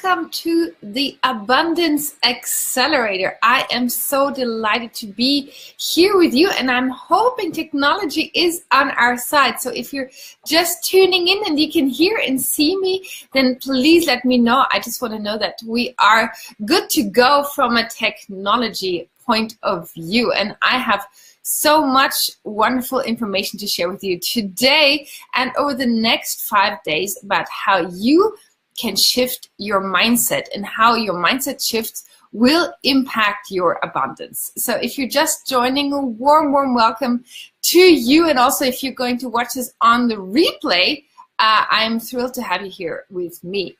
welcome to the Abundance Accelerator. I am so delighted to be here with you, and I'm hoping technology is on our side. So if you're just tuning in and you can hear and see me, then please let me know. I just want to know that we are good to go from a technology point of view, and I have so much wonderful information to share with you today and over the next 5 days about how you can shift your mindset and how your mindset shifts will impact your abundance. So if you're just joining, a warm welcome to you. And also if you're going to watch this on the replay, I'm thrilled to have you here with me.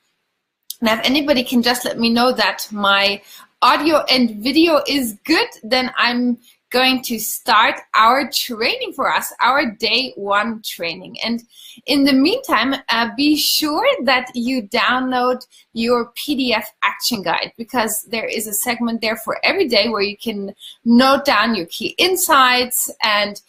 Now, if anybody can just let me know that my audio and video is good, then I'm going to start our training for us, our day 1 training. And in the meantime, be sure that you download your PDF action guide, because there is a segment there for every day where you can note down your key insights, and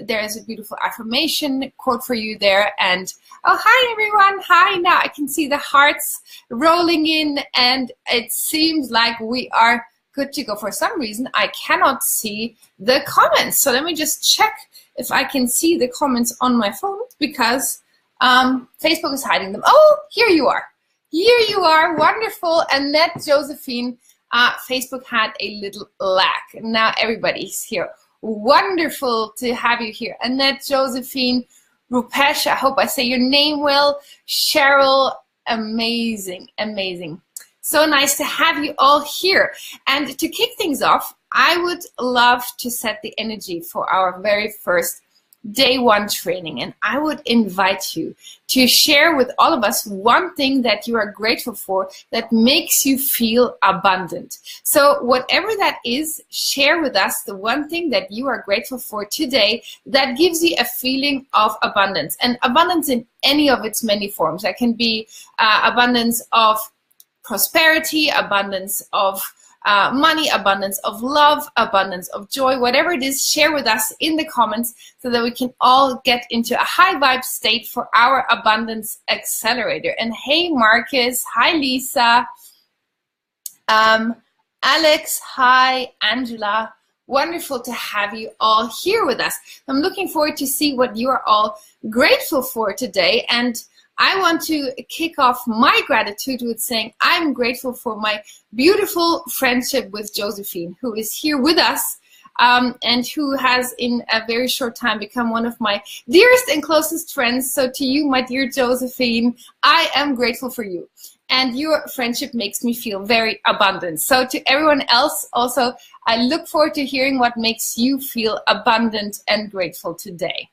there is a beautiful affirmation quote for you there. And oh, hi everyone, hi. Now I can see the hearts rolling in, and it seems like we are good to go. For some reason, I cannot see the comments. So let me just check if I can see the comments on my phone, because Facebook is hiding them. Oh, here you are. Here you are. Wonderful. Annette Josephine, Facebook had a little lag. Now everybody's here. Wonderful to have you here. Annette Josephine, Rupesh, I hope I say your name well. Cheryl, amazing, amazing. So nice to have you all here. And to kick things off, I would love to set the energy for our very first day 1 training. And I would invite you to share with all of us one thing that you are grateful for that makes you feel abundant. So whatever that is, share with us the one thing that you are grateful for today that gives you a feeling of abundance. And abundance in any of its many forms. That can be abundance of prosperity, abundance of money, abundance of love, abundance of joy, whatever it is, share with us in the comments so that we can all get into a high vibe state for our Abundance Accelerator. And hey, Marcus, hi, Lisa, Alex, hi, Angela. Wonderful to have you all here with us. I'm looking forward to see what you are all grateful for today. And I want to kick off my gratitude with saying I'm grateful for my beautiful friendship with Josephine, who is here with us and who has in a very short time become one of my dearest and closest friends. So to you, my dear Josephine, I am grateful for you. And your friendship makes me feel very abundant. So to everyone else also, I look forward to hearing what makes you feel abundant and grateful today.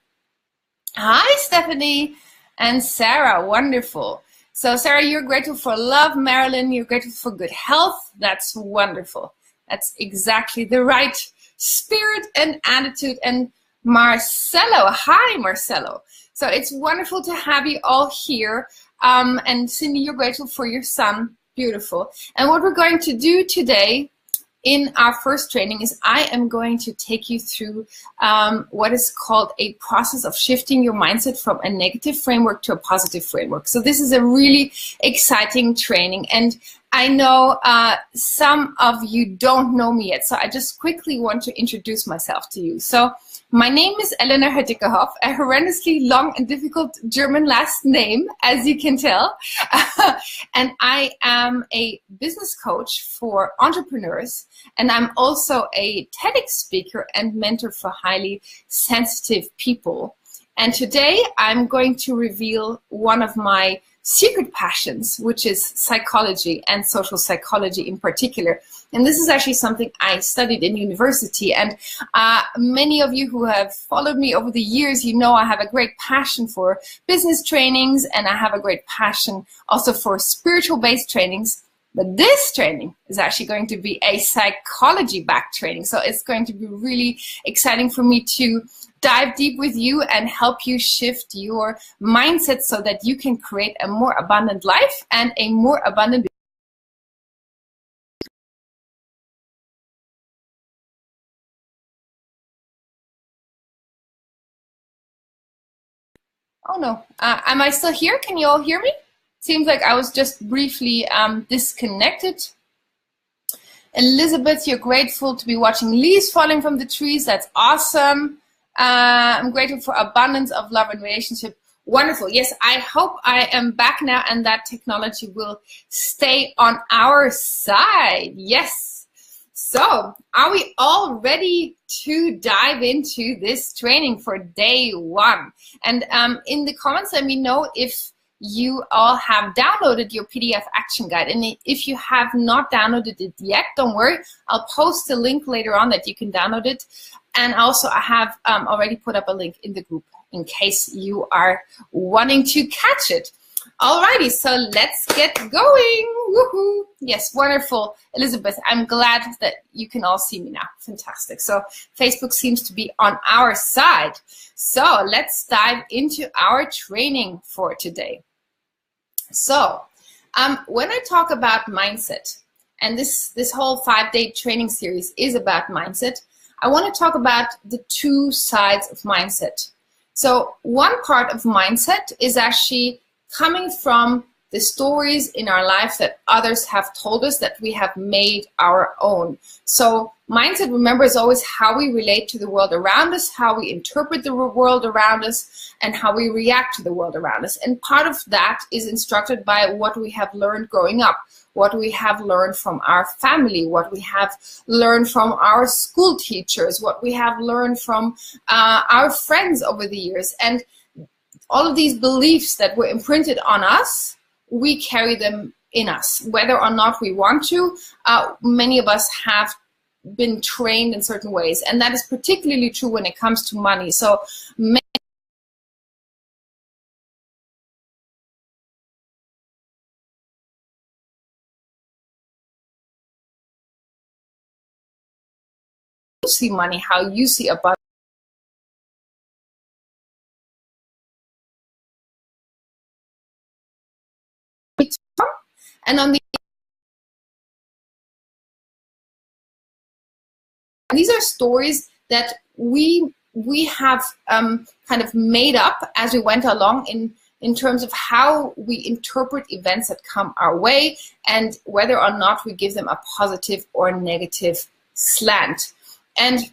Hi, Stephanie. And Sarah, wonderful. So Sarah, you're grateful for love. Marilyn, you're grateful for good health. That's wonderful. That's exactly the right spirit and attitude. And Marcelo, hi Marcelo. So it's wonderful to have you all here. And Cindy, you're grateful for your son. Beautiful. And what we're going to do today in our first training is I am going to take you through what is called a process of shifting your mindset from a negative framework to a positive framework. So this is a really exciting training, and I know some of you don't know me yet, so I just quickly want to introduce myself to you. So my name is Elena Herdickerhoff, a horrendously long and difficult German last name, as you can tell. And I am a business coach for entrepreneurs, and I'm also a TEDx speaker and mentor for highly sensitive people. And today I'm going to reveal one of my secret passions, which is psychology and social psychology in particular. And this is actually something I studied in university. And many of you who have followed me over the years, you know I have a great passion for business trainings, and I have a great passion also for spiritual-based trainings. But this training is actually going to be a psychology-backed training. So it's going to be really exciting for me to dive deep with you and help you shift your mindset so that you can create a more abundant life and a more abundant. Oh no, am I still here? Can you all hear me? Seems like I was just briefly disconnected. Elizabeth, you're grateful to be watching leaves falling from the trees. That's awesome. I'm grateful for abundance of love and relationship. Wonderful. Yes, I hope I am back now and that technology will stay on our side. Yes. So are we all ready to dive into this training for day one? And in the comments, let me know if you all have downloaded your PDF action guide. And if you have not downloaded it yet, don't worry. I'll post a link later on that you can download it. And also I have already put up a link in the group in case you are wanting to catch it. Alrighty, so let's get going. Woohoo! Yes, wonderful. Elizabeth, I'm glad that you can all see me now. Fantastic. So Facebook seems to be on our side. So let's dive into our training for today. So when I talk about mindset, and this whole 5-day training series is about mindset, I want to talk about the two sides of mindset. So one part of mindset is actually coming from the stories in our life that others have told us that we have made our own. So mindset, remember, is always how we relate to the world around us, how we interpret the world around us, and how we react to the world around us. And part of that is instructed by what we have learned growing up, what we have learned from our family, what we have learned from our school teachers, what we have learned from our friends over the years. And all of these beliefs that were imprinted on us, we carry them in us, whether or not we want to. Many of us have been trained in certain ways, and that is particularly true when it comes to money. So many see money, how you see abundance. And on the these are stories that we have kind of made up as we went along in terms of how we interpret events that come our way and whether or not we give them a positive or negative slant. And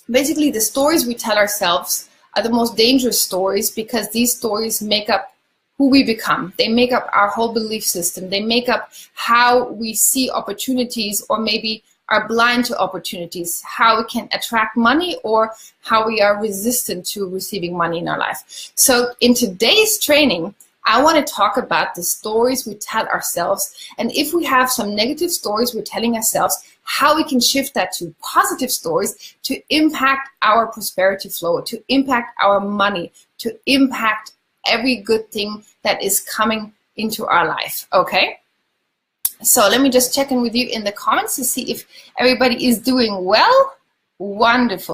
basically the stories we tell ourselves are the most dangerous stories because these stories make up who we become. They make up our whole belief system. They make up how we see opportunities or maybe are blind to opportunities, how we can attract money or how we are resistant to receiving money in our life. So in today's training, I want to talk about the stories we tell ourselves, and if we have some negative stories we're telling ourselves, how we can shift that to positive stories to impact our prosperity flow, to impact our money, to impact every good thing that is coming into our life, okay? So let me just check in with you in the comments to see if everybody is doing well. Wonderful.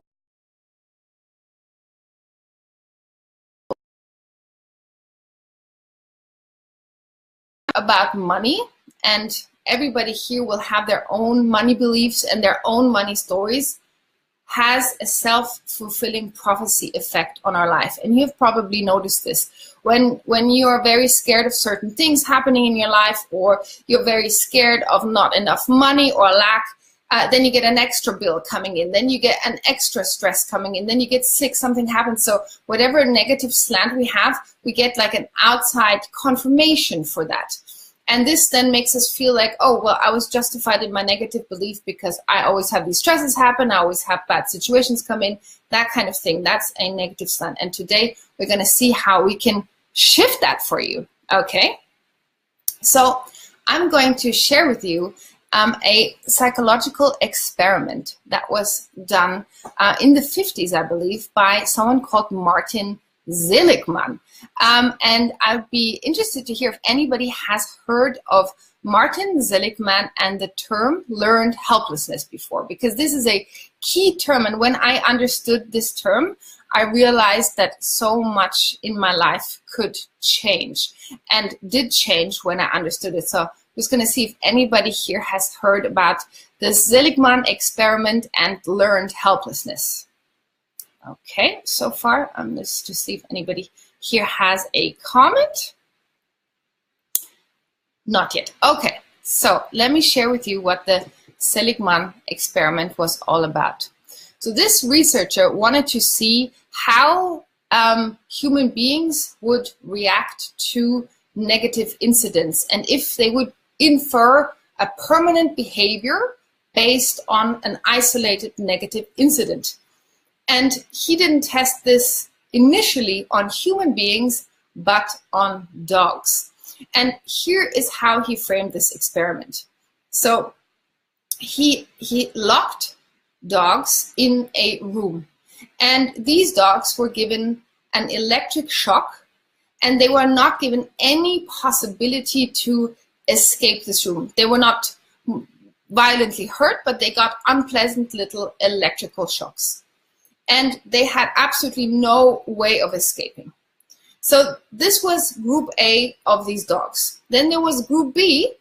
About money, and everybody here will have their own money beliefs and their own money stories, has a self-fulfilling prophecy effect on our life. And you've probably noticed this. When you are very scared of certain things happening in your life, or you're very scared of not enough money or lack, then you get an extra bill coming in, then you get an extra stress coming in, then you get sick, something happens. So whatever negative slant we have, we get like an outside confirmation for that. And this then makes us feel like, oh, well, I was justified in my negative belief because I always have these stresses happen, I always have bad situations come in, that kind of thing. That's a negative slant. And today we're going to see how we can shift that for you, okay? So I'm going to share with you a psychological experiment that was done in the 50s, I believe, by someone called Martin Seligman. And I'd be interested to hear if anybody has heard of Martin Seligman and the term learned helplessness before, because this is a key term. And when I understood this term, I realized that so much in my life could change and did change when I understood it. So I'm just going to see if anybody here has heard about the Seligman experiment and learned helplessness. Okay, so far, just to see if anybody here has a comment. Not yet. Okay, so let me share with you what the Seligman experiment was all about. So this researcher wanted to see how human beings would react to negative incidents and if they would infer a permanent behavior based on an isolated negative incident. And he didn't test this initially on human beings, but on dogs. And here is how he framed this experiment. So he locked dogs in a room, and these dogs were given an electric shock, and they were not given any possibility to escape this room. They were not violently hurt, but they got unpleasant little electrical shocks, and they had absolutely no way of escaping. So this was group A of these dogs. Then there was group B.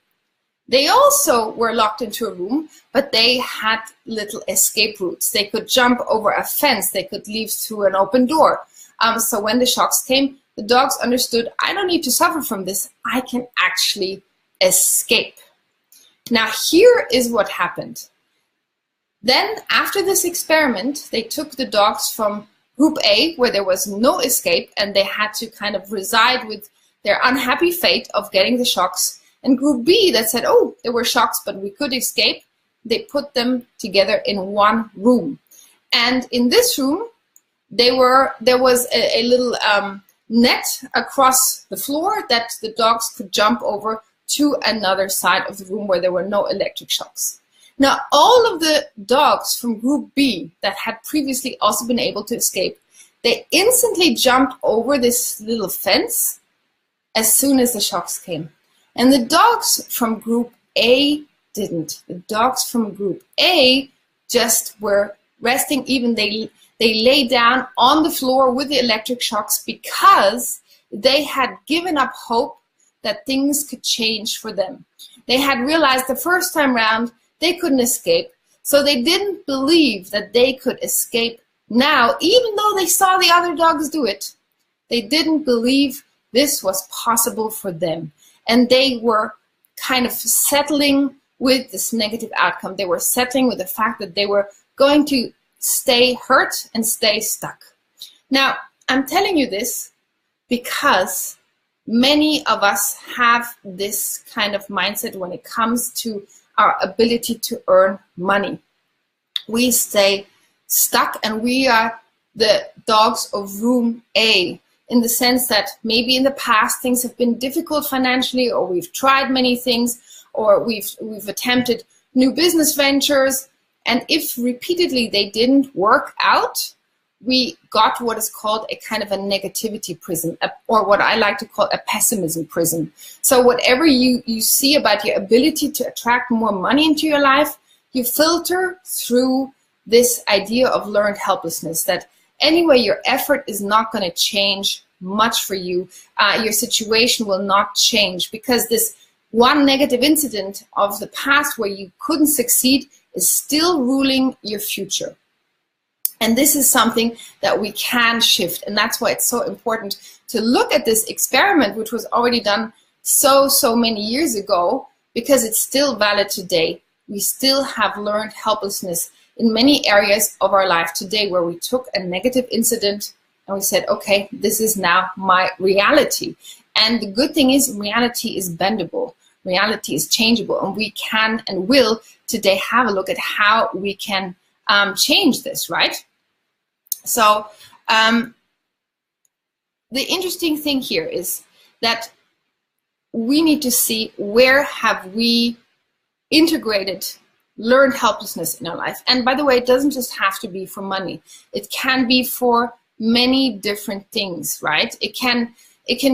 They also were locked into a room, but they had little escape routes. They could jump over a fence. They could leave through an open door. So when the shocks came, the dogs understood, I don't need to suffer from this. I can actually escape. Now here is what happened. Then after this experiment, they took the dogs from Group A, where there was no escape, and they had to kind of reside with their unhappy fate of getting the shocks. And Group B that said, oh, there were shocks, but we could escape, they put them together in one room. And in this room, there was a little net across the floor that the dogs could jump over to another side of the room where there were no electric shocks. Now, all of the dogs from Group B that had previously also been able to escape, they instantly jumped over this little fence as soon as the shocks came. And the dogs from Group A didn't. The dogs from Group A just were resting. Even they lay down on the floor with the electric shocks because they had given up hope that things could change for them. They had realized the first time round they couldn't escape, so they didn't believe that they could escape now, even though they saw the other dogs do it. They didn't believe this was possible for them. And they were kind of settling with this negative outcome. They were settling with the fact that they were going to stay hurt and stay stuck. Now, I'm telling you this because many of us have this kind of mindset when it comes to our ability to earn money. We stay stuck, and we are the dogs of room A, in the sense that maybe in the past things have been difficult financially, or we've tried many things, or we've attempted new business ventures, and if repeatedly they didn't work out, we got what is called a kind of a negativity prism, or what I like to call a pessimism prism. So whatever you see about your ability to attract more money into your life, you filter through this idea of learned helplessness, that anyway, your effort is not going to change much for you. Your situation will not change because this one negative incident of the past where you couldn't succeed is still ruling your future. And this is something that we can shift. And that's why it's so important to look at this experiment, which was already done so many years ago, because it's still valid today. We still have learned helplessness in many areas of our life today, where we took a negative incident and we said, okay, this is now my reality. And the good thing is reality is bendable. Reality is changeable. And we can and will today have a look at how we can change this, right? So the interesting thing here is that we need to see where have we integrated learned helplessness in our life. And by the way, it doesn't just have to be for money. It can be for many different things, right? It can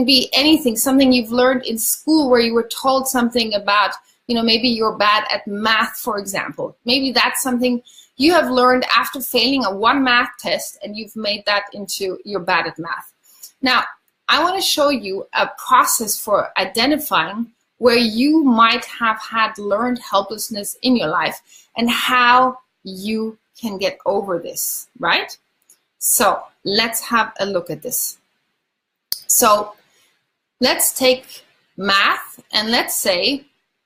be anything, something you've learned in school where you were told something about, maybe you're bad at math, for example. Maybe that's something you have learned after failing a one math test, and you've made that into you're bad at math. Now, I want to show you a process for identifying where you might have had learned helplessness in your life and how you can get over this, right? So let's have a look at this. So let's take math, and let's say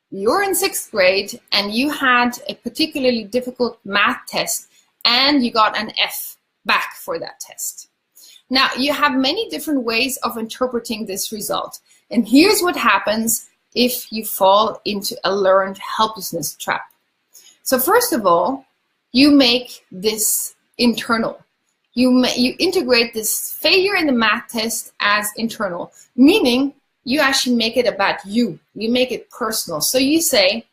you're in 6th grade and you had a particularly difficult math test and you got an F back for that test. Now, you have many different ways of interpreting this result. And here's what happens if you fall into a learned helplessness trap. So first of all, you make this internal. You integrate this failure in the math test as internal, meaning you actually make it about you. You make it personal. So you say,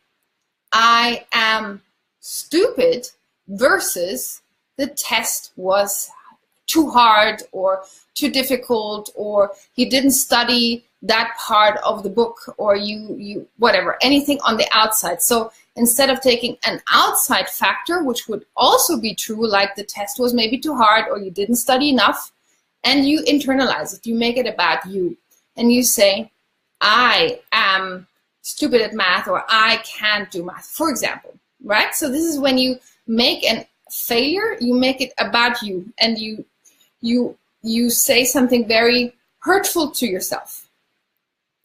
I am stupid versus the test was too hard or too difficult, or you didn't study that part of the book, or you whatever, anything on the outside. So instead of taking an outside factor, which would also be true, like the test was maybe too hard or you didn't study enough, and you internalize it, you make it about you. And you say, I am stupid at math, or I can't do math, for example, right? So this is when you make a failure, you make it about you, and you say something very hurtful to yourself.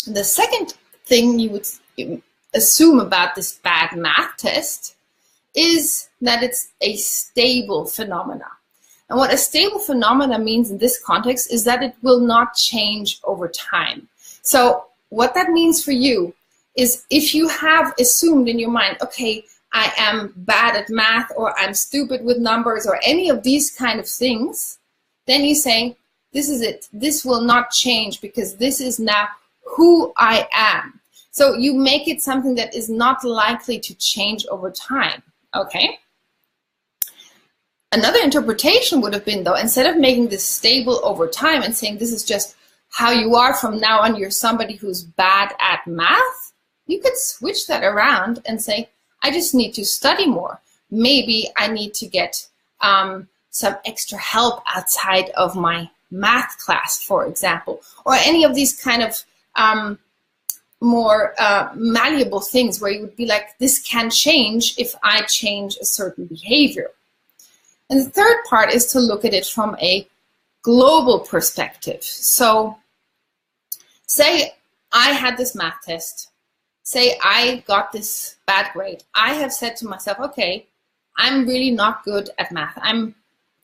The second thing you would assume about this bad math test is that it's a stable phenomena. And what a stable phenomena means in this context is that it will not change over time. So what that means for you is, if you have assumed in your mind, okay, I am bad at math, or I'm stupid with numbers, or any of these kind of things, then you say, this is it. This will not change because this is now who I am. So you make it something that is not likely to change over time, okay? Another interpretation would have been, though, instead of making this stable over time and saying this is just how you are from now on, you're somebody who's bad at math, you could switch that around and say, I just need to study more. Maybe I need to get some extra help outside of my math class, for example, or any of these kind of more malleable things where you would be like, this can change if I change a certain behavior. And the third part is to look at it from a global perspective. So say I had this math test. Say I got this bad grade. I have said to myself, okay, I'm really not good at math. I'm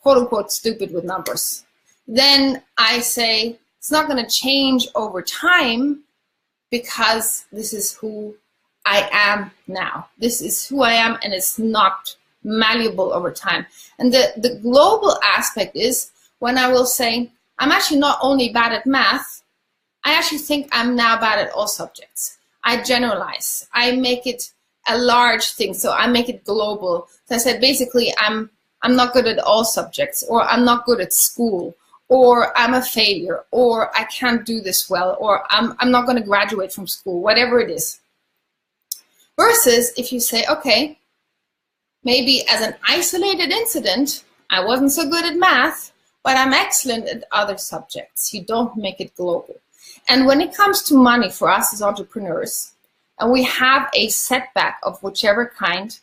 quote unquote stupid with numbers. Then I say it's not going to change over time because this is who I am now. This is who I am, and it's not malleable over time. And the global aspect is when I will say, I'm actually not only bad at math, I actually think I'm now bad at all subjects. I generalize. I make it a large thing, so I make it global. So I said, basically, I'm not good at all subjects, or I'm not good at school, or I'm a failure, or I can't do this well, or I'm not going to graduate from school, whatever it is. Versus if you say, okay, maybe as an isolated incident, I wasn't so good at math, but I'm excellent at other subjects. You don't make it global. And when it comes to money for us as entrepreneurs, and we have a setback of whichever kind,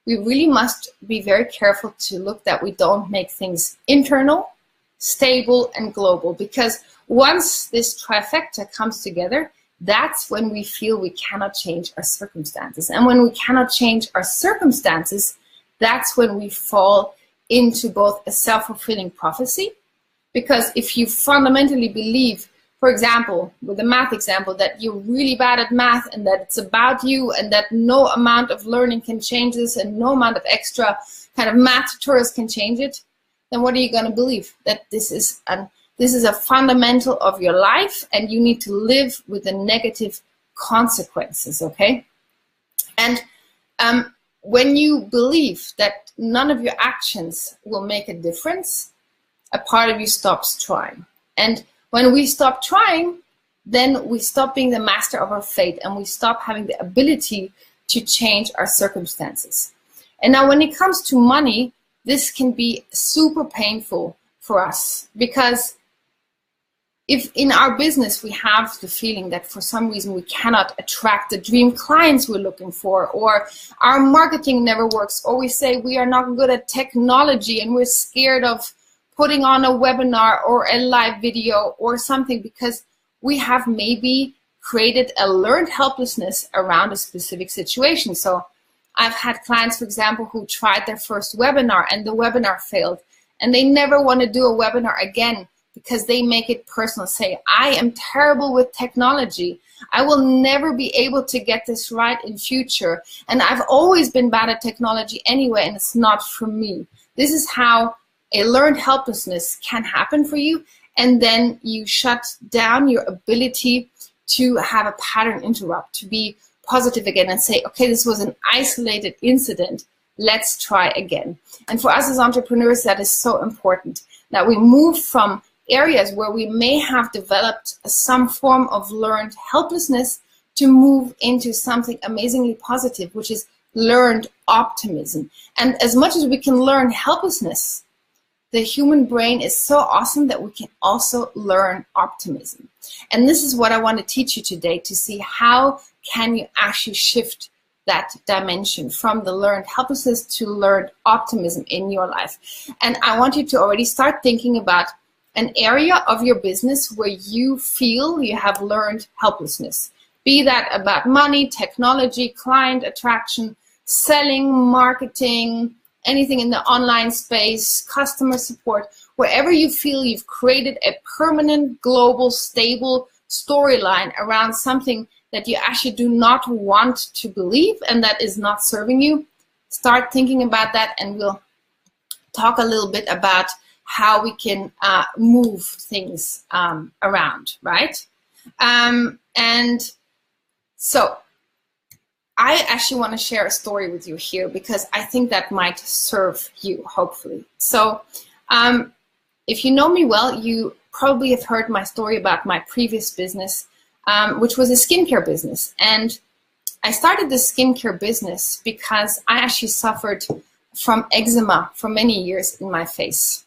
we really must be very careful to look that we don't make things internal, stable, and global. Because once this trifecta comes together, that's when we feel we cannot change our circumstances. And when we cannot change our circumstances, that's when we fall into both a self-fulfilling prophecy. Because if you fundamentally believe, for example, with the math example, that you're really bad at math and that it's about you and that no amount of learning can change this and no amount of extra kind of math tutorials can change it, then what are you going to believe? That this is a fundamental of your life and you need to live with the negative consequences, okay? And when you believe that none of your actions will make a difference, a part of you stops trying. And when we stop trying, then we stop being the master of our fate and we stop having the ability to change our circumstances. And now when it comes to money, this can be super painful for us, because if in our business we have the feeling that for some reason we cannot attract the dream clients we're looking for, or our marketing never works, or we say we are not good at technology and we're scared of putting on a webinar or a live video or something because we have maybe created a learned helplessness around a specific situation. So I've had clients, for example, who tried their first webinar and the webinar failed, and they never want to do a webinar again because they make it personal. Say, I am terrible with technology. I will never be able to get this right in future. And I've always been bad at technology anyway, and it's not for me. This is how a learned helplessness can happen for you. And then you shut down your ability to have a pattern interrupt, to be positive again and say, okay, this was an isolated incident. Let's try again. And for us as entrepreneurs, that is so important, that we move from areas where we may have developed some form of learned helplessness to move into something amazingly positive, which is learned optimism. And as much as we can learn helplessness, the human brain is so awesome that we can also learn optimism. And this is what I want to teach you today, to see how can you actually shift that dimension from the learned helplessness to learned optimism in your life. And I want you to already start thinking about an area of your business where you feel you have learned helplessness. Be that about money, technology, client attraction, selling, marketing, anything in the online space, customer support, wherever you feel you've created a permanent, global, stable storyline around something that you actually do not want to believe and that is not serving you. Start thinking about that, and we'll talk a little bit about how we can move things around, right? And so I actually want to share a story with you here because I think that might serve you, hopefully. So if you know me well, you probably have heard my story about my previous business, which was a skincare business. And I started this skincare business because I actually suffered from eczema for many years in my face.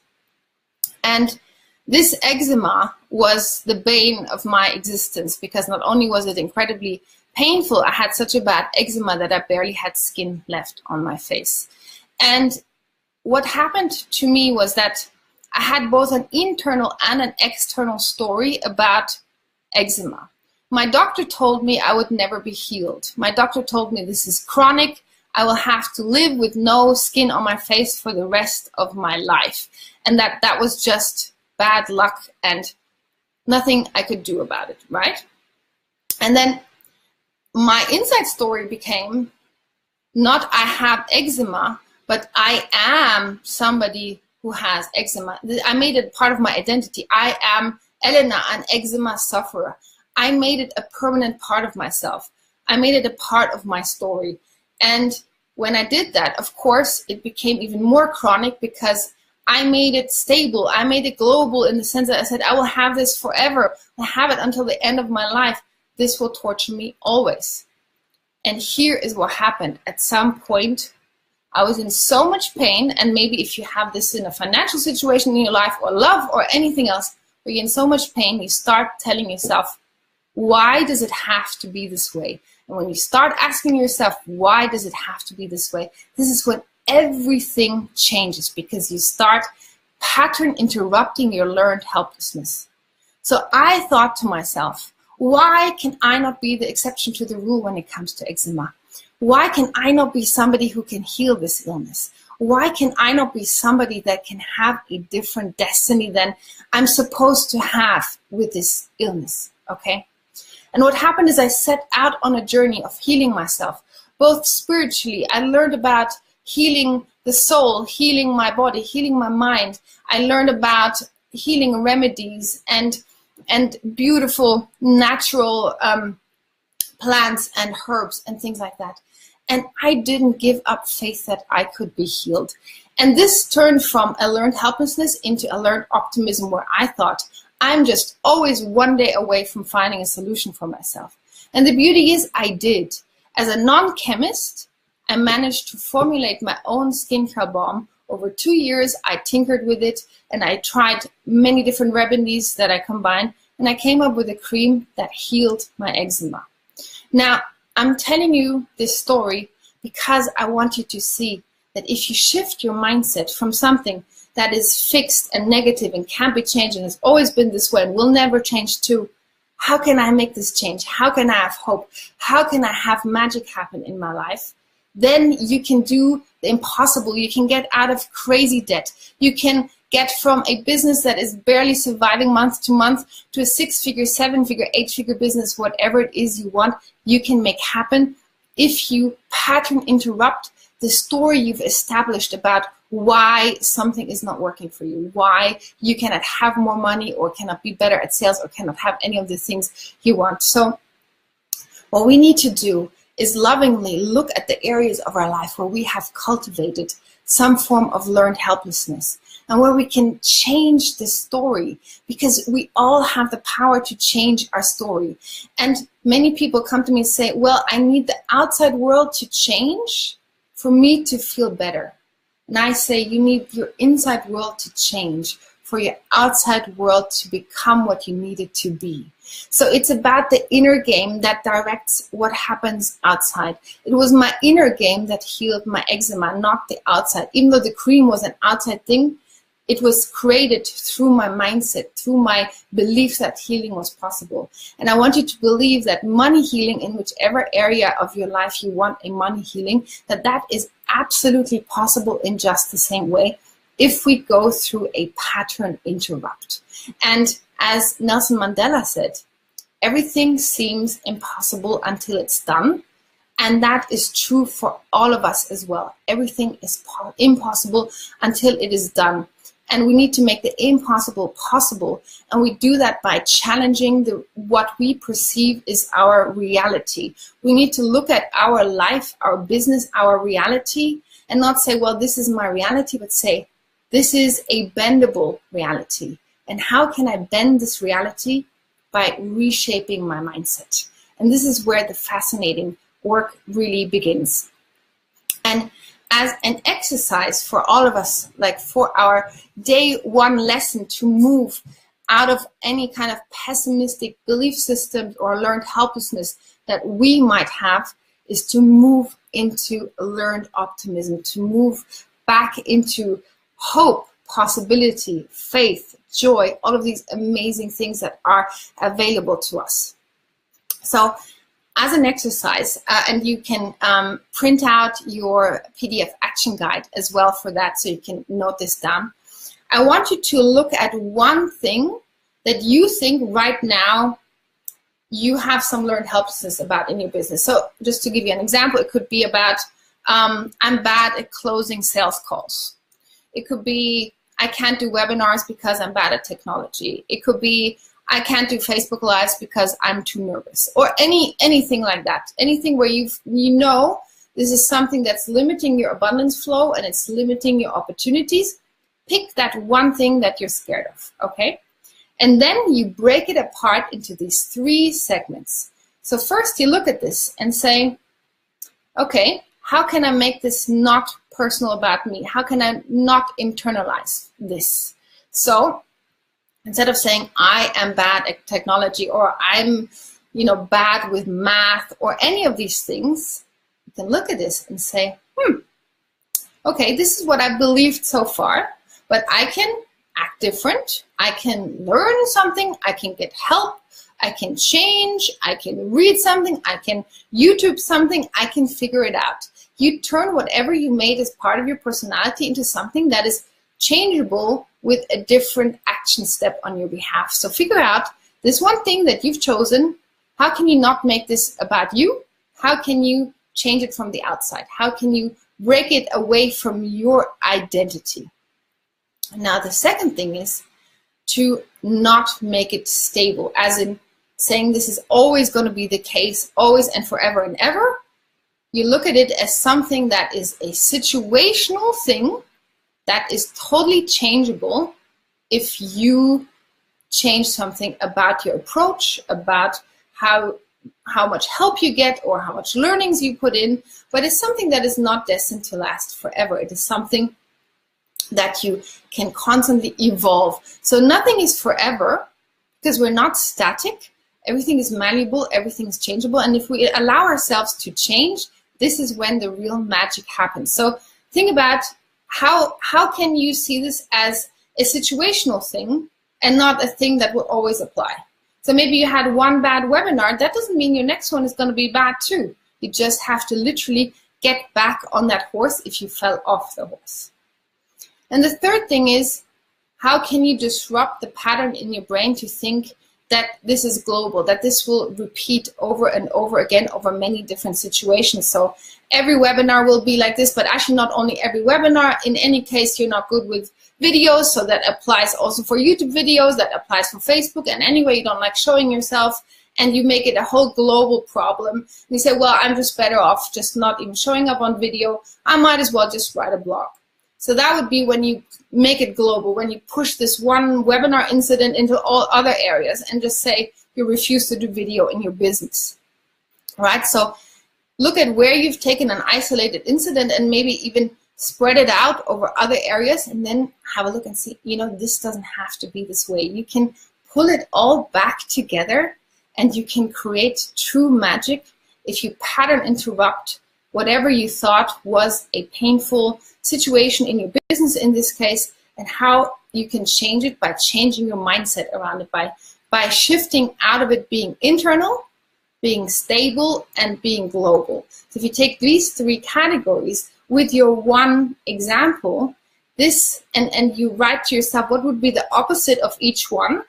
And this eczema was the bane of my existence, because not only was it incredibly painful, I had such a bad eczema that I barely had skin left on my face. And what happened to me was that I had both an internal and an external story about eczema. My doctor told me I would never be healed. My doctor told me this is chronic. I will have to live with no skin on my face for the rest of my life. And that was just bad luck and nothing I could do about it, right? And then my inside story became not I have eczema, but I am somebody who has eczema. I made it part of my identity. I am Elena, an eczema sufferer. I made it a permanent part of myself. I made it a part of my story. And when I did that, of course, it became even more chronic because I made it stable. I made it global in the sense that I said, I will have this forever. I have it until the end of my life. This will torture me always. And here is what happened. At some point, I was in so much pain, and maybe if you have this in a financial situation in your life or love or anything else, where you're in so much pain, you start telling yourself, why does it have to be this way? And when you start asking yourself, why does it have to be this way? This is when everything changes, because you start pattern interrupting your learned helplessness. So I thought to myself, why can I not be the exception to the rule when it comes to eczema? Why can I not be somebody who can heal this illness? Why can I not be somebody that can have a different destiny than I'm supposed to have with this illness, okay? And what happened is I set out on a journey of healing myself, both spiritually. I learned about healing the soul, healing my body, healing my mind. I learned about healing remedies and beautiful natural plants and herbs and things like that. And I didn't give up faith that I could be healed. And this turned from a learned helplessness into a learned optimism, where I thought, I'm just always one day away from finding a solution for myself. And the beauty is I did. As a non-chemist, I managed to formulate my own skincare balm. Over 2 years, I tinkered with it, and I tried many different remedies that I combined, and I came up with a cream that healed my eczema. Now, I'm telling you this story because I want you to see that if you shift your mindset from something that is fixed and negative and can't be changed and has always been this way and will never change to how can I make this change? How can I have hope? How can I have magic happen in my life? Then you can do the impossible. You can get out of crazy debt. You can get from a business that is barely surviving month to month to a 6-figure, 7-figure, 8-figure business, whatever it is you want, you can make happen if you pattern interrupt the story you've established about why something is not working for you, why you cannot have more money or cannot be better at sales or cannot have any of the things you want. So what we need to do is lovingly look at the areas of our life where we have cultivated some form of learned helplessness and where we can change the story, because we all have the power to change our story. And many people come to me and say, well, I need the outside world to change for me to feel better. And I say, you need your inside world to change for your outside world to become what you need it to be. So it's about the inner game that directs what happens outside. It was my inner game that healed my eczema, not the outside. Even though the cream was an outside thing, it was created through my mindset, through my belief that healing was possible. And I want you to believe that money healing, in whichever area of your life you want a money healing, that is absolutely possible in just the same way if we go through a pattern interrupt. And as Nelson Mandela said, everything seems impossible until it's done. And that is true for all of us as well. Everything is impossible until it is done. And we need to make the impossible possible. And we do that by challenging what we perceive is our reality. We need to look at our life, our business, our reality, and not say, well, this is my reality, but say, this is a bendable reality. And how can I bend this reality? By reshaping my mindset. And this is where the fascinating work really begins. And as an exercise for all of us, like for our day one lesson to move out of any kind of pessimistic belief systems or learned helplessness that we might have, is to move into learned optimism, to move back into hope, possibility, faith, joy, all of these amazing things that are available to us. So as an exercise, and you can print out your PDF action guide as well for that, so you can note this down. I want you to look at one thing that you think right now you have some learned helplessness about in your business. So just to give you an example, it could be about, I'm bad at closing sales calls. It could be, I can't do webinars because I'm bad at technology. It could be, I can't do Facebook Lives because I'm too nervous, or anything like that. Anything where you know this is something that's limiting your abundance flow and it's limiting your opportunities. Pick that one thing that you're scared of, okay? And then you break it apart into these 3 segments. So first you look at this and say, okay, how can I make this not personal about me? How can I not internalize this? So instead of saying, I am bad at technology, or I'm, bad with math, or any of these things, you can look at this and say, okay, this is what I believed so far, but I can act different. I can learn something. I can get help. I can change. I can read something. I can YouTube something. I can figure it out. You turn whatever you made as part of your personality into something that is changeable with a different action step on your behalf. So figure out this one thing that you've chosen. How can you not make this about you? How can you change it from the outside? How can you break it away from your identity? Now, the second thing is to not make it stable, as in saying this is always going to be the case, always and forever and ever. You look at it as something that is a situational thing that is totally changeable if you change something about your approach, about how much help you get or how much learnings you put in, but it's something that is not destined to last forever. It is something that you can constantly evolve. So nothing is forever because we're not static. Everything is malleable, everything is changeable. And if we allow ourselves to change, this is when the real magic happens. So think about how can you see this as a situational thing and not a thing that will always apply. So maybe you had one bad webinar. That doesn't mean your next one is going to be bad too. You just have to literally get back on that horse if you fell off the horse. And the third thing is, how can you disrupt the pattern in your brain to think that this is global, that this will repeat over and over again over many different situations. So every webinar will be like this, but actually not only every webinar. In any case, you're not good with videos, so that applies also for YouTube videos, that applies for Facebook, and anyway, you don't like showing yourself, and you make it a whole global problem. And you say, well, I'm just better off just not even showing up on video. I might as well just write a blog. So that would be when you make it global, when you push this one webinar incident into all other areas and just say you refuse to do video in your business, right? So look at where you've taken an isolated incident and maybe even spread it out over other areas, and then have a look and see, you know, this doesn't have to be this way. You can pull it all back together and you can create true magic if you pattern interrupt whatever you thought was a painful situation in your business in this case, and how you can change it by changing your mindset around it, by shifting out of it being internal, being stable, and being global. So if you take these three categories with your one example, this, and you write to yourself what would be the opposite of each one,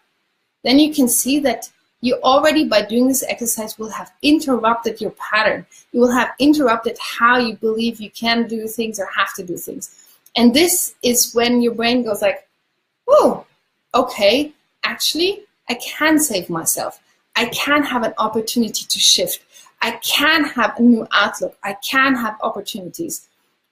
then you can see that you already, by doing this exercise, will have interrupted your pattern. You will have interrupted how you believe you can do things or have to do things. And this is when your brain goes like, oh, okay, actually, I can save myself. I can have an opportunity to shift. I can have a new outlook. I can have opportunities.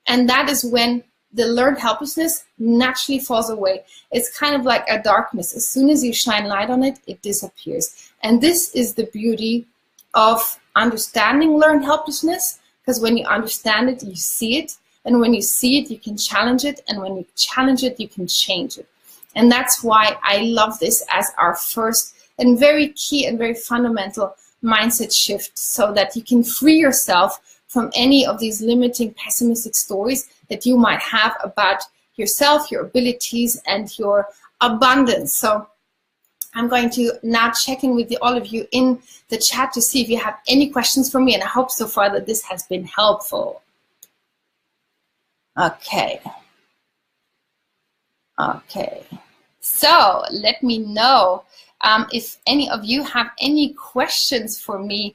And that is when the learned helplessness naturally falls away. It's kind of like a darkness. As soon as you shine light on it, it disappears. And this is the beauty of understanding learned helplessness, because when you understand it, you see it. And when you see it, you can challenge it. And when you challenge it, you can change it. And that's why I love this as our first and very key and very fundamental mindset shift, so that you can free yourself from any of these limiting pessimistic stories that you might have about yourself, your abilities, and your abundance. So I'm going to now check in with all of you in the chat to see if you have any questions for me, and I hope so far that this has been helpful. Okay. Okay. So let me know if any of you have any questions for me.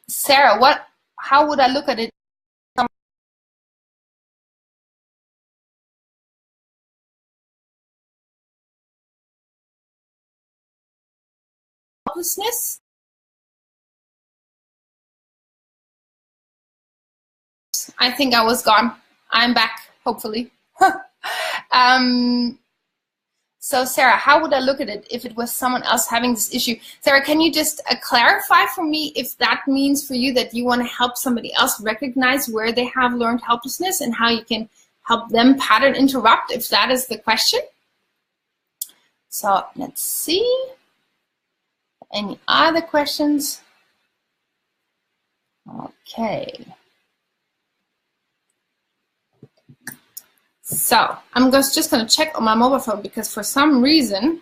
Sarah, how would I look at it? Helplessness? I think I was gone. I'm back, hopefully. So Sarah, how would I look at it if it was someone else having this issue? Sarah, can you just clarify for me if that means for you that you want to help somebody else recognize where they have learned helplessness and how you can help them pattern interrupt, if that is the question? So let's see. Any other questions? Okay. So I'm just going to check on my mobile phone, because for some reason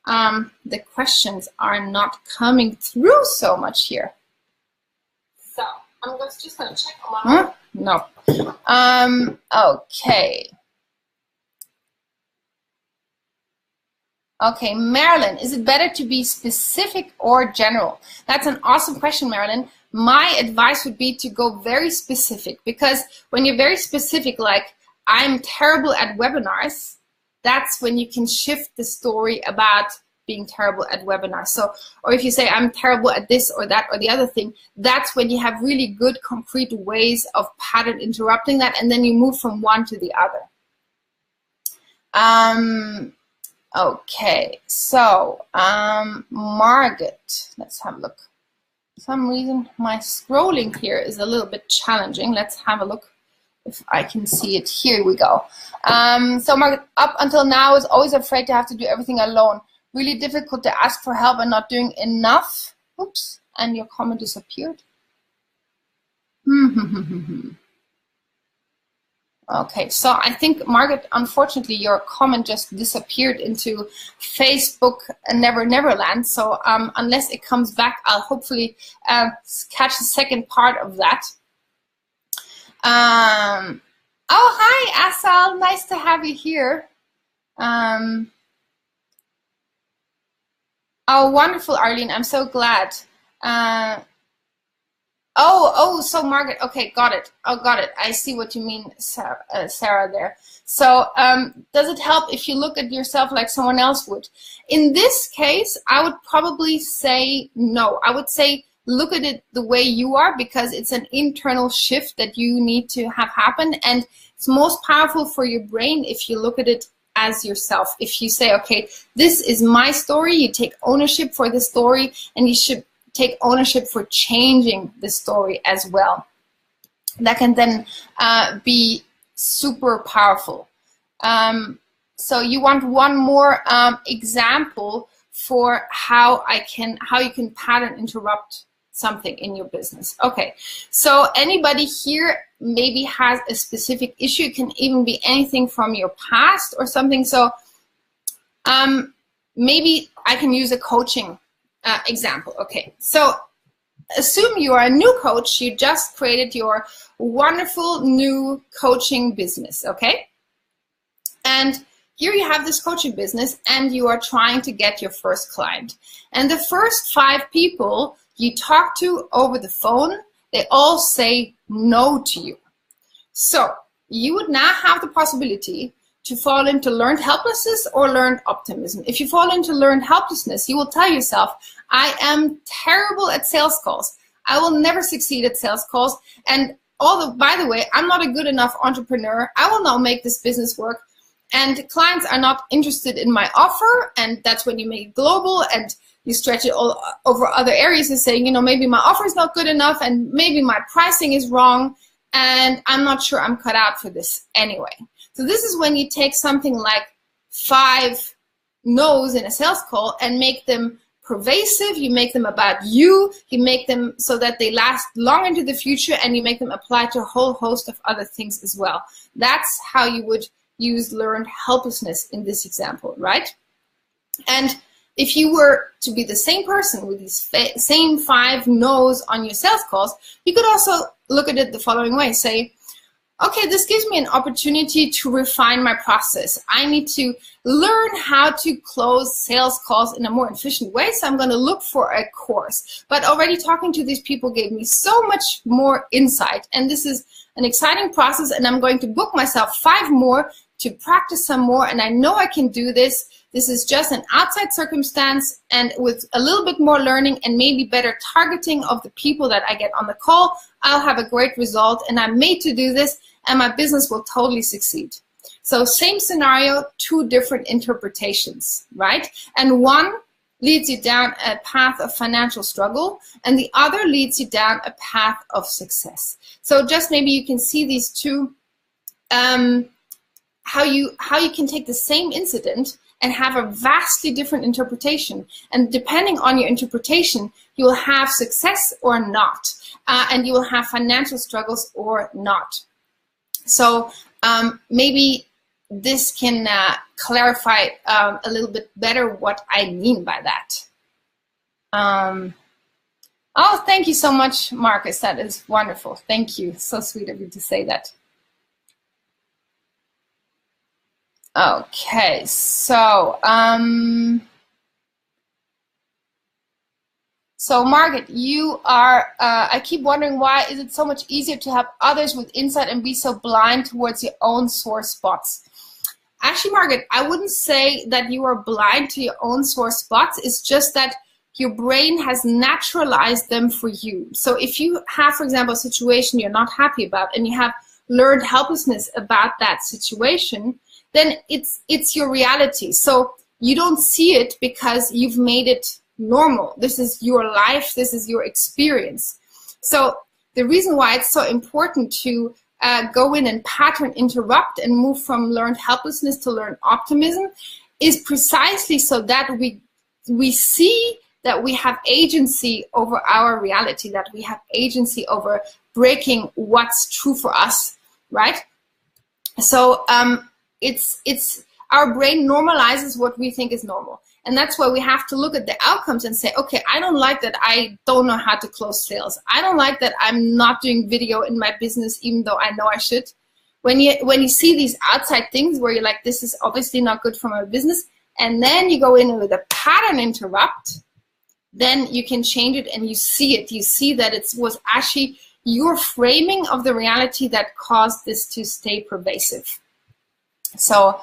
the questions are not coming through so much here. So I'm just going to check on my mobile. No. Okay. Okay, Marilyn, is it better to be specific or general? That's an awesome question, Marilyn. My advice would be to go very specific, because when you're very specific, like, I'm terrible at webinars, that's when you can shift the story about being terrible at webinars. So, or if you say I'm terrible at this or that or the other thing, that's when you have really good concrete ways of pattern interrupting that, and then you move from one to the other. Okay, so Margaret, let's have a look. For some reason my scrolling here is a little bit challenging. Let's have a look if I can see it. Here we go. So Margaret, up until now, I was always afraid to have to do everything alone. Really difficult to ask for help and not doing enough. Oops, and your comment disappeared. Okay, so I think, Margaret, unfortunately, your comment just disappeared into Facebook Neverland. So unless it comes back, I'll hopefully catch the second part of that. Oh, hi, Asal. Nice to have you here. Oh, wonderful, Arlene. I'm so glad. So Margaret, okay, got it. Oh, got it. I see what you mean, Sarah there. So does it help if you look at yourself like someone else would? In this case, I would probably say no. I would say look at it the way you are, because it's an internal shift that you need to have happen. And it's most powerful for your brain if you look at it as yourself. If you say, okay, this is my story, you take ownership for the story, and you should take ownership for changing the story as well. That can then be super powerful. So you want one more example for how you can pattern interrupt something in your business. Okay, so anybody here maybe has a specific issue. It can even be anything from your past or something. So maybe I can use a coaching example. Okay, so assume you are a new coach. You just created your wonderful new coaching business. Okay, and here you have this coaching business, and you are trying to get your first client. And the first 5 people you talk to over the phone, they all say no to you. So you would now have the possibility to fall into learned helplessness or learned optimism. If you fall into learned helplessness, you will tell yourself, I am terrible at sales calls. I will never succeed at sales calls. And by the way, I'm not a good enough entrepreneur. I will not make this business work. And clients are not interested in my offer. And that's when you make it global and you stretch it all over other areas and saying, you know, maybe my offer is not good enough and maybe my pricing is wrong. And I'm not sure I'm cut out for this anyway. So this is when you take something like 5 no's in a sales call and make them pervasive. You make them about you. You make them so that they last long into the future, and you make them apply to a whole host of other things as well. That's how you would use learned helplessness in this example, right? And if you were to be the same person with these same 5 no's on your sales calls, you could also look at it the following way. Say, okay, this gives me an opportunity to refine my process. I need to learn how to close sales calls in a more efficient way, so I'm going to look for a course. But already talking to these people gave me so much more insight, and this is an exciting process, and I'm going to book myself 5 more to practice some more, and I know I can do this. This is just an outside circumstance, and with a little bit more learning and maybe better targeting of the people that I get on the call, I'll have a great result, and I'm made to do this, and my business will totally succeed. So same scenario, 2 different interpretations, right? And one leads you down a path of financial struggle, and the other leads you down a path of success. So just maybe you can see these 2, how you can take the same incident and have a vastly different interpretation. And depending on your interpretation, you will have success or not, and you will have financial struggles or not. So maybe this can clarify a little bit better what I mean by that. Oh, thank you so much, Marcus. That is wonderful. Thank you. So sweet of you to say that. Okay, so Margaret, you are, I keep wondering, why is it so much easier to help others with insight and be so blind towards your own sore spots? Actually, Margaret, I wouldn't say that you are blind to your own sore spots. It's just that your brain has naturalized them for you. So if you have, for example, a situation you're not happy about and you have learned helplessness about that situation, then it's your reality. So you don't see it because you've made it normal. This is your life. This is your experience. So the reason why it's so important to go in and pattern interrupt and move from learned helplessness to learned optimism is precisely so that we see that we have agency over our reality, that we have agency over breaking what's true for us, right? So it's our brain normalizes what we think is normal. And that's why we have to look at the outcomes and say, okay, I don't like that I don't know how to close sales. I don't like that I'm not doing video in my business, even though I know I should. When you see these outside things where you're like, this is obviously not good for my business, and then you go in with a pattern interrupt, then you can change it and you see it. You see that it was actually your framing of the reality that caused this to stay pervasive. So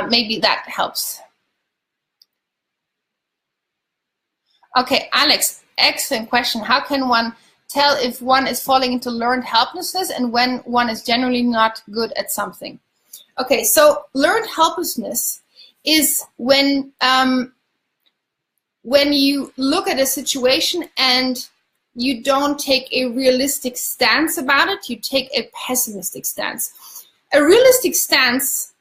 maybe that helps. Okay, Alex, excellent question. How can one tell if one is falling into learned helplessness and when one is generally not good at something? Okay, so learned helplessness is when you look at a situation and you don't take a realistic stance about it, you take a pessimistic stance. A realistic stance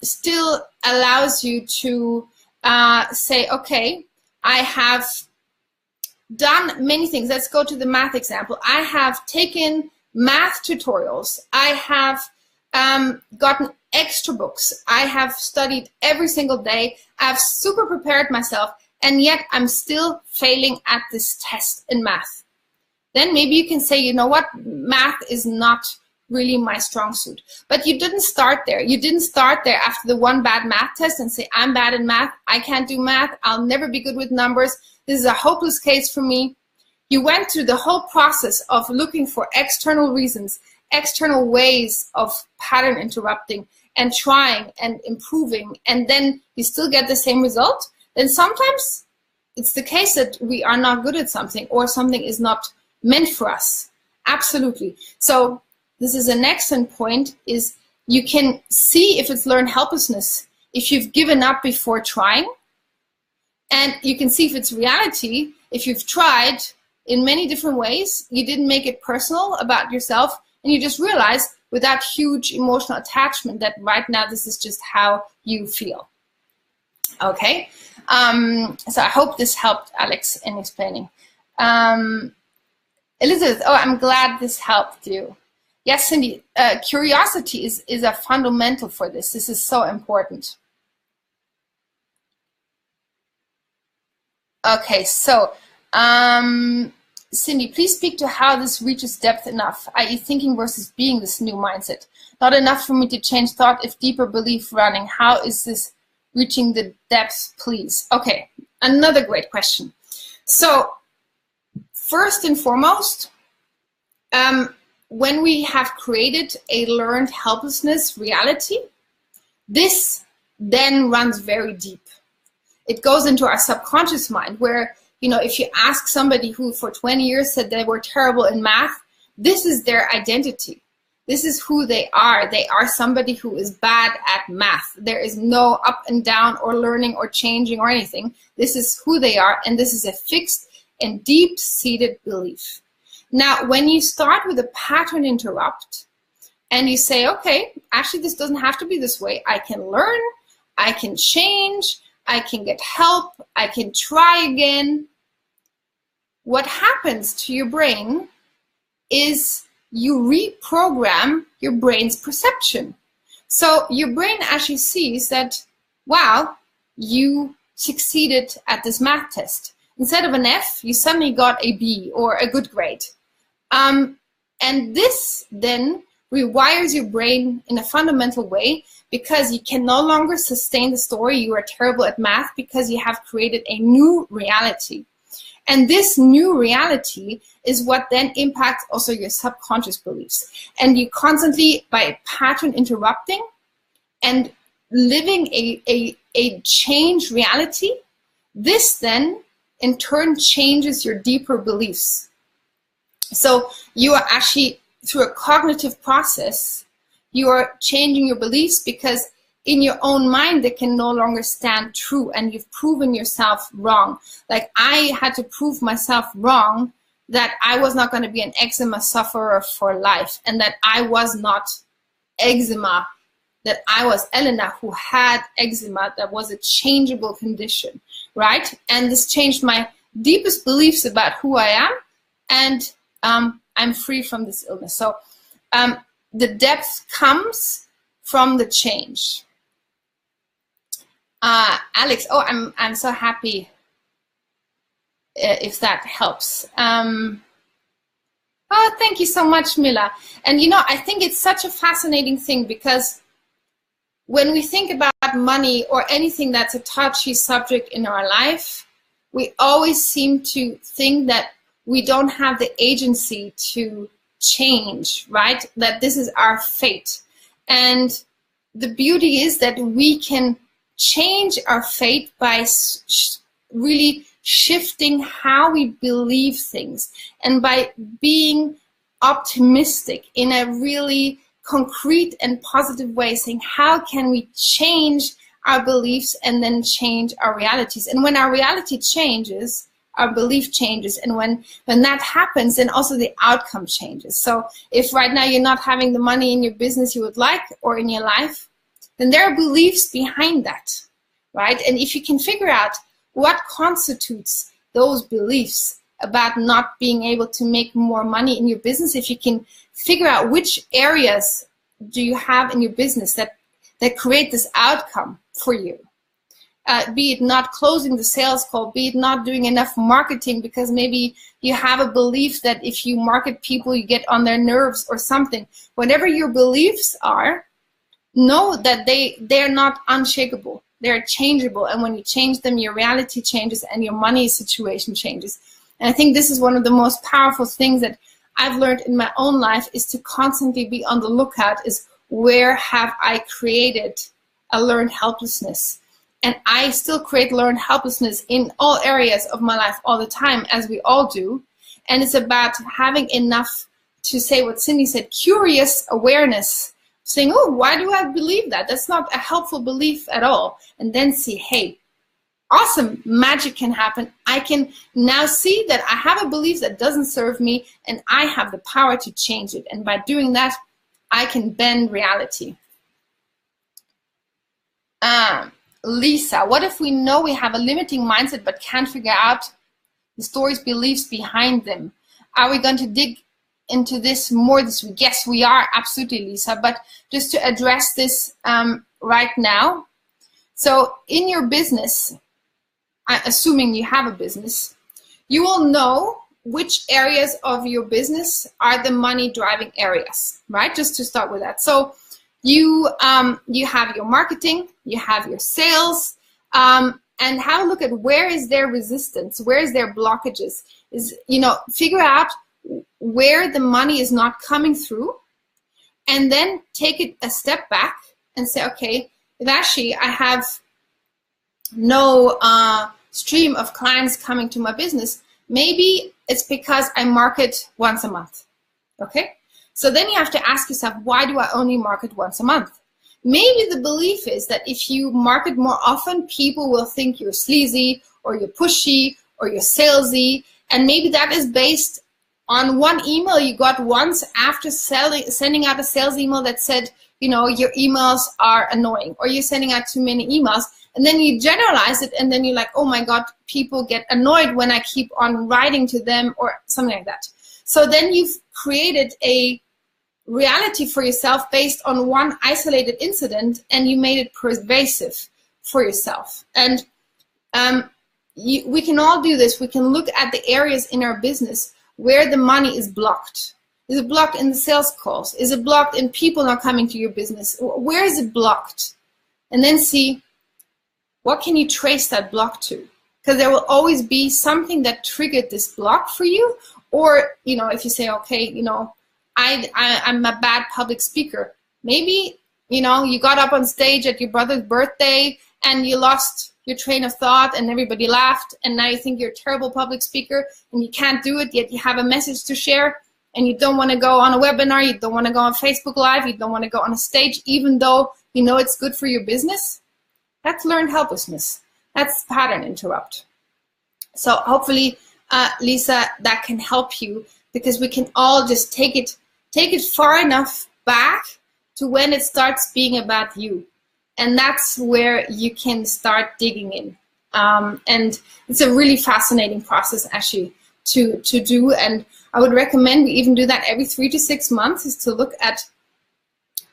still allows you to say, okay, I have done many things. Let's go to the math example. I have taken math tutorials. I have gotten extra books. I have studied every single day. I've super prepared myself, and yet I'm still failing at this test in math. Then maybe you can say, you know what, math is not really my strong suit. But you didn't start there. You didn't start there after the one bad math test and say, I'm bad in math, I can't do math, I'll never be good with numbers, this is a hopeless case for me. You went through the whole process of looking for external reasons, external ways of pattern interrupting and trying and improving, and then you still get the same result. Then sometimes it's the case that we are not good at something, or something is not meant for us. Absolutely. So this is an excellent point, is you can see if it's learned helplessness, if you've given up before trying, and you can see if it's reality, if you've tried in many different ways, you didn't make it personal about yourself, and you just realize without huge emotional attachment that right now this is just how you feel. Okay, so I hope this helped, Alex, in explaining. Elizabeth, oh, I'm glad this helped you. Yes, Cindy, curiosity is a fundamental for this. This is so important. Okay, so Cindy, please speak to how this reaches depth enough, i.e. thinking versus being, this new mindset. Not enough for me to change thought if deeper belief running. How is this reaching the depths, please? Okay, another great question. So first and foremost, when we have created a learned helplessness reality, this then runs very deep. It goes into our subconscious mind where, you know, if you ask somebody who for 20 years said they were terrible in math, this is their identity. This is who they are. They are somebody who is bad at math. There is no up and down or learning or changing or anything. This is who they are, and this is a fixed and deep-seated belief. Now, when you start with a pattern interrupt and you say, okay, actually this doesn't have to be this way. I can learn, I can change, I can get help, I can try again. What happens to your brain is you reprogram your brain's perception. So your brain actually sees that, wow, you succeeded at this math test. Instead of an F, you suddenly got a B or a good grade. And this then rewires your brain in a fundamental way, because you can no longer sustain the story you are terrible at math, because you have created a new reality. And this new reality is what then impacts also your subconscious beliefs. And you constantly, by pattern interrupting and living a changed reality, this then in turn changes your deeper beliefs. So you are actually, through a cognitive process, you are changing your beliefs, because in your own mind they can no longer stand true, and you've proven yourself wrong. Like I had to prove myself wrong that I was not going to be an eczema sufferer for life, and that I was not eczema, that I was Elena who had eczema, that was a changeable condition, right? And this changed my deepest beliefs about who I am, and I'm free from this illness. So the depth comes from the change. Alex, oh, I'm so happy if that helps. Oh, thank you so much, Mila. And you know, I think it's such a fascinating thing, because when we think about money or anything that's a touchy subject in our life, we always seem to think that we don't have the agency to change, right? That this is our fate. And the beauty is that we can change our fate by really shifting how we believe things, and by being optimistic in a really concrete and positive way, saying how can we change our beliefs and then change our realities. And when our reality changes, our belief changes, and when that happens, then also the outcome changes. So if right now you're not having the money in your business you would like, or in your life, then there are beliefs behind that, right? And if you can figure out what constitutes those beliefs about not being able to make more money in your business, if you can figure out which areas do you have in your business that create this outcome for you, be it not closing the sales call, be it not doing enough marketing because maybe you have a belief that if you market people you get on their nerves or something. Whatever your beliefs are, know that they're not unshakable. They're changeable, and when you change them, your reality changes and your money situation changes. And I think this is one of the most powerful things that I've learned in my own life, is to constantly be on the lookout, is where have I created a learned helplessness? And I still create learned helplessness in all areas of my life all the time, as we all do. And it's about having enough to say what Cindy said, curious awareness, saying, oh, why do I believe that? That's not a helpful belief at all. And then see, hey, awesome, magic can happen. I can now see that I have a belief that doesn't serve me, and I have the power to change it. And by doing that, I can bend reality. Lisa, what if we know we have a limiting mindset but can't figure out the stories, beliefs behind them? Are we going to dig into this more this week? Yes, we are, absolutely, Lisa. But just to address this right now, so in your business, assuming you have a business, you will know which areas of your business are the money driving areas, right? Just to start with that. So you have your marketing, you have your sales, and have a look at where is their resistance, where is their blockages, is, you know, figure out where the money is not coming through, and then take it a step back and say, okay, if actually I have no stream of clients coming to my business, maybe it's because I market once a month, okay? So then you have to ask yourself, why do I only market once a month? Maybe the belief is that if you market more often, people will think you're sleazy, or you're pushy, or you're salesy, and maybe that is based on one email you got once after sending out a sales email that said, you know, your emails are annoying, or you're sending out too many emails, and then you generalize it, and then you're like, oh my God, people get annoyed when I keep on writing to them, or something like that. So then you've created a reality for yourself based on one isolated incident, and you made it pervasive for yourself. And we can all do this. We can look at the areas in our business where the money is blocked. Is it blocked in the sales calls? Is it blocked in people not coming to your business? Where is it blocked? And then see, what can you trace that block to? Because there will always be something that triggered this block for you. Or, you know, if you say, okay, you know, I'm a bad public speaker. Maybe, you know, you got up on stage at your brother's birthday and you lost your train of thought and everybody laughed, and now you think you're a terrible public speaker and you can't do it, yet you have a message to share, and you don't want to go on a webinar, you don't want to go on Facebook Live, you don't want to go on a stage, even though you know it's good for your business. That's learned helplessness. That's pattern interrupt. So hopefully, Lisa, that can help you, because we can all just take it far enough back to when it starts being about you. And that's where you can start digging in. And it's a really fascinating process actually to do. And I would recommend we even do that every 3 to 6 months, is to look at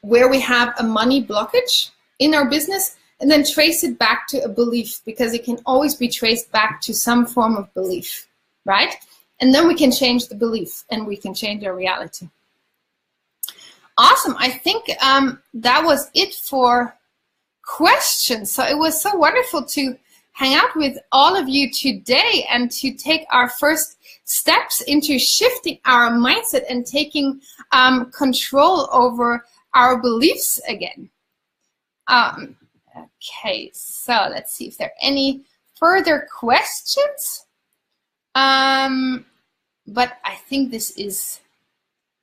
where we have a money blockage in our business and then trace it back to a belief, because it can always be traced back to some form of belief, right? And then we can change the belief and we can change our reality. Awesome. I think that was it for questions. So it was so wonderful to hang out with all of you today and to take our first steps into shifting our mindset and taking control over our beliefs again. Okay, so let's see if there are any further questions. But I think this is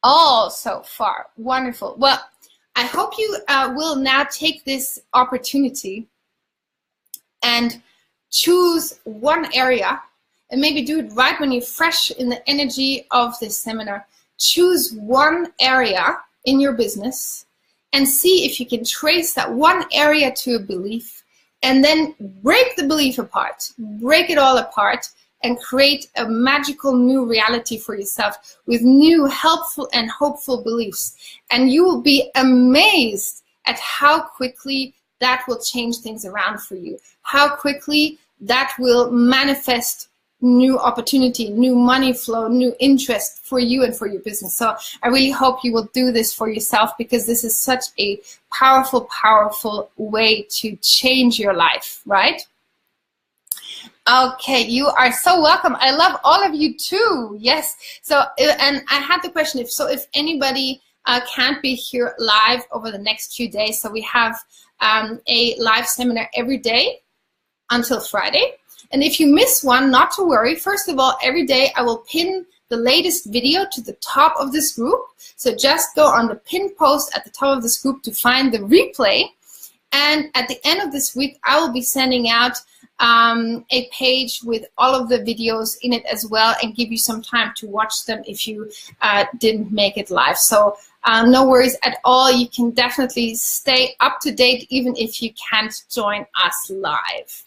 all so far wonderful. Well, I hope you will now take this opportunity and choose one area, and maybe do it right when you're fresh in the energy of this seminar. Choose one area in your business and see if you can trace that one area to a belief, and then break the belief apart, break it all apart, and create a magical new reality for yourself with new helpful and hopeful beliefs. And you will be amazed at how quickly that will change things around for you, how quickly that will manifest new opportunity, new money flow, new interest for you and for your business. So I really hope you will do this for yourself, because this is such a powerful, powerful way to change your life, right? Okay, you are so welcome. I love all of you too. Yes. So, and I had the question, if anybody can't be here live over the next few days, so we have a live seminar every day until Friday. And if you miss one, not to worry. First of all, every day I will pin the latest video to the top of this group. So just go on the pin post at the top of this group to find the replay. And at the end of this week, I will be sending out a page with all of the videos in it as well, and give you some time to watch them if you didn't make it live. So no worries at all. You can definitely stay up to date even if you can't join us live.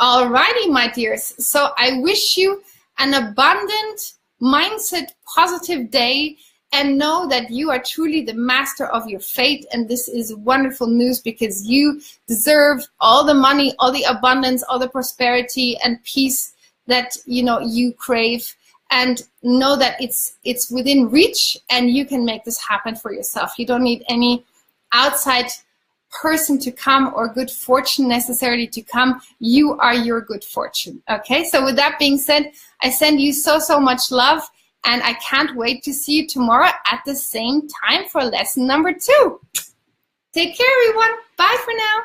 Alrighty, my dears. So I wish you an abundant mindset, positive day, and know that you are truly the master of your fate. And this is wonderful news, because you deserve all the money, all the abundance, all the prosperity and peace that you crave. And know that it's within reach, and you can make this happen for yourself. You don't need any outside person to come or good fortune necessarily to come. You are your good fortune. Okay, so with that being said, I send you so much love, and I can't wait to see you tomorrow at the same time for lesson number 2. Take care, everyone. Bye for now.